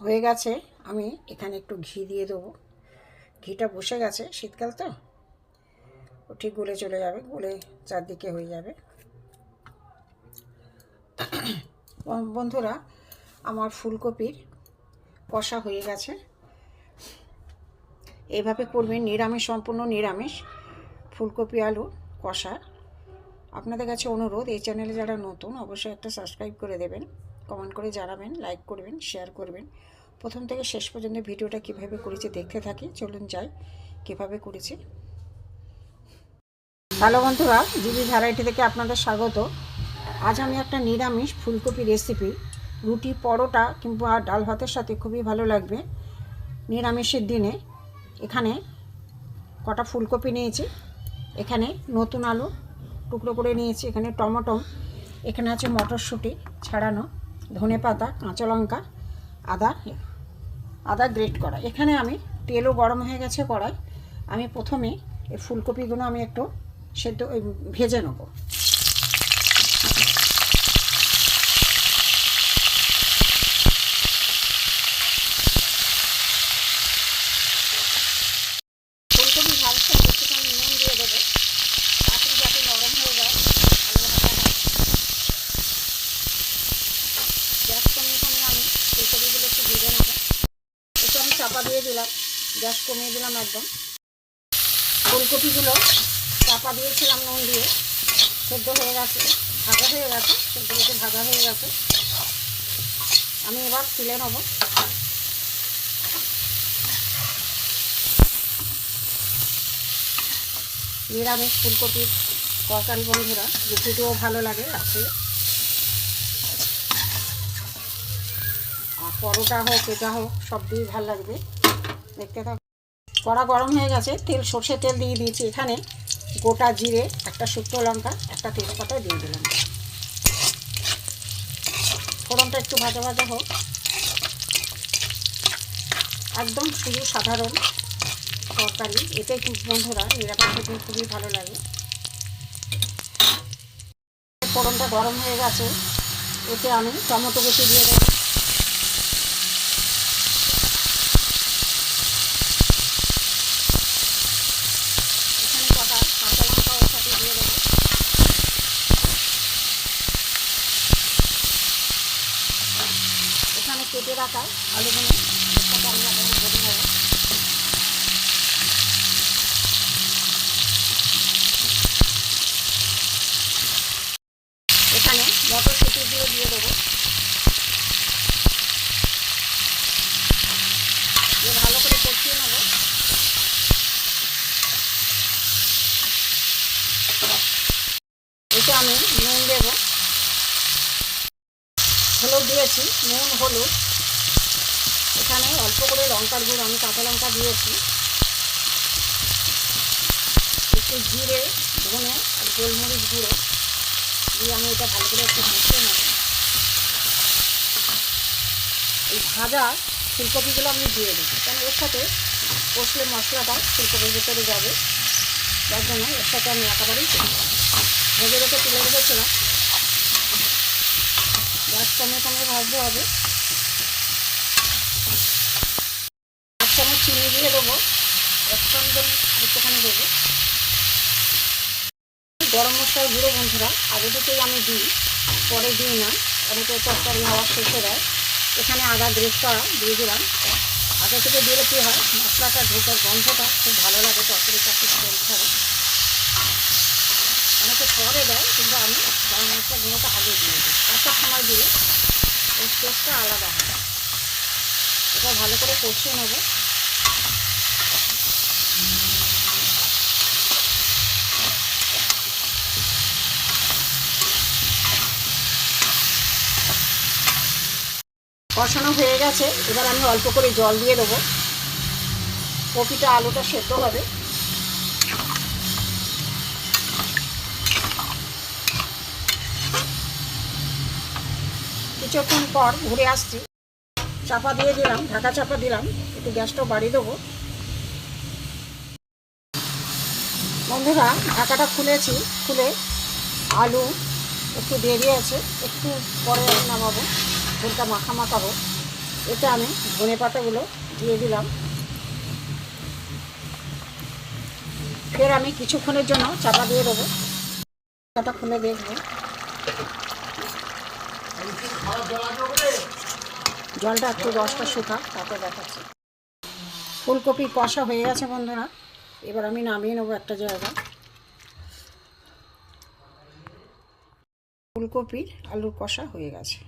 হয়ে গেছে। আমি এখানে একটু ঘি দিয়ে দেবো। ঘিটা বসে গেছে, শীতকাল তো ও ঠিক গলে চলে যাবে, গলে চারদিকে হয়ে যাবে। বন্ধুরা, আমার ফুলকপির কষা হয়ে গেছে। এইভাবে করবেন, নিরামিষ, সম্পূর্ণ নিরামিষ ফুলকপি আলু কষা। আপনাদের কাছে অনুরোধ, এই চ্যানেলে যারা নতুন অবশ্যই একটা সাবস্ক্রাইব করে দেবেন, কমেন্ট করে জানাবেন, লাইক করবেন, শেয়ার করবেন। প্রথম থেকে শেষ পর্যন্ত ভিডিওটা কীভাবে করেছি দেখতে থাকি, চলুন যাই কীভাবে করেছি। হ্যালো বন্ধুরা, জিবি ভ্যারাইটি থেকে আপনাদের স্বাগত। আজ আমি একটা নিরামিষ ফুলকপি রেসিপি, রুটি, পরোটা কিংবা ডাল ভাতের সাথে খুবই ভালো লাগবে নিরামিষের দিনে। এখানে কটা ফুলকপি নিয়েছি, এখানে নতুন আলু টুকরো করে নিয়েছি, এখানে টমেটো, এখানে আছে মটরশুঁটি ছাড়ানো, ধনেপাতা, কাঁচা লঙ্কা, আদা গ্রেট করা। এখানে আমি তেলও গরম হয়ে গেছে কড়াই। আমি প্রথমে এই ফুলকপিগুলো আমি একটু সেদ্ধ ভেজে নেব। ফুলকপি ভাজতে একটুখানি নুন দিয়ে দেবো, তাড়াতাড়ি যাতে নরম হয়ে যায়, গ্যাস কমিয়ে কমিয়ে আমি ফুলকপিগুলো একটু ভেজে নেবো। একটু আমি চাপা দিয়ে দিলাম, গ্যাস কমিয়ে দিলাম একদম। ফুলকপিগুলো চাপা দিয়েছিলাম নুন দিয়ে, সেদ্ধ হয়ে গেছে, ভাজা হয়ে গেছে, সেদ্ধ ভাজা হয়ে গেছে। আমি এবার তুলে নেব। নিরামিষ ফুলকপির তরকারি বন্ধুরা, রুটিটাও ভালো লাগে আছে, আর পরোটা হোক এটা হোক সব দিয়েই ভালো লাগবে। দেখতে থাক। কড়া গরম হয়ে গেছে, তেল, সর্ষের তেল দিয়ে দিয়েছি। এখানে গোটা জিরে, একটা শুকনো লঙ্কা, একটা তেজপাতা দিয়ে দিলাম। ফোড়নটা একটু ভাজা ভাজা হোক, একদম শুধু সাধারণ তরকারি, এটাই বন্ধুরা নিরামিষ খেতে খুবই ভালো লাগে। ফোড়নটা গরম হয়ে গেছে, এতে আমি টমেটো কুচি দিয়ে দেবো। এখানে কটা কাঁচা লঙ্কা ওর সাথে দিয়ে দেবো। এখানে কেটে রাখা আলুগুলো সাথে আমি ভেজে নেবো। এখানে মটরশুঁটিগুলো দিয়ে দেবো, দিয়ে ভালো করে কষিয়ে নেবো। এতে আমি নুন দেবো, হলুদ দিয়েছি, নুন হলুদ। এখানে অল্প করে লঙ্কার গুঁড়ো, আমি কাঁচা লঙ্কা দিয়েছি, একটু জিরে, ধনে আর গোলমরিচ গুঁড়ো দিয়ে আমি এটা ভালো করে একটু কষিয়ে নেব। এই ভাজা ফুলকপিগুলো আমি দিয়ে দেবো, কারণ এর সাথে কষলে মশলাটা ফুলকপির ভেতরে যাবে, যার জন্য এর সাথে আমি একেবারেই ভেজে রেখে তুলে রেখেছিলাম। গ্যাস কমে কমে ভাজতে হবে। 1 চামচ চিনি দিয়ে দেবো, 1 চামচ একটুখানি দেবো। গরম মশলার গুঁড়ো বন্ধুরা আগে থেকেই আমি দিই, পরে দিই না, অনেকে তরকারি হওয়ার শেষে দেয়। এখানে আদা গ্রেট করা দিয়ে দিলাম। আগে থেকে দিলে কী হয়, মশলাটা ঢোকার গন্ধটা খুব ভালো লাগে, তরকারিটা খুব তেল ছাড়ে। অনেকে পরে দেয়, কিন্তু আমি গরম মশলা গুঁড়োটা আগে দিয়ে দিই, একটা সময় দিলে ওই টেস্টটা আলাদা হয়। এটা ভালো করে কষিয়ে নেব। কষানো হয়ে গেছে, এবার আমি অল্প করে জল দিয়ে দেবো। কপিটা আলুটা সেদ্ধ হবে। কিছুক্ষণ পর ঘুরে আসছি, চাপা দিয়ে দিলাম, ঢাকা চাপা দিলাম, একটু গ্যাসটা বাড়িয়ে দেবো। বন্ধুরা ঢাকাটা খুলেছি, খুলে আলু একটু দেরি আছে, একটু পরে আমি নামাবো, ঝোলটা মাখাবো। এতে আমি ধনে পাতাগুলো দিয়ে দিলাম। ফের আমি কিছুক্ষণের জন্য চাপা দিয়ে দেবো। চাপা খুলে দেখবো, জলটা একটু রসটা শুকা, তাতে দেখাচ্ছি। ফুলকপি কষা হয়ে গেছে বন্ধুরা, এবার আমি নামিয়ে নেবো একটা জায়গায়। ফুলকপির আলুর কষা হয়ে গেছে।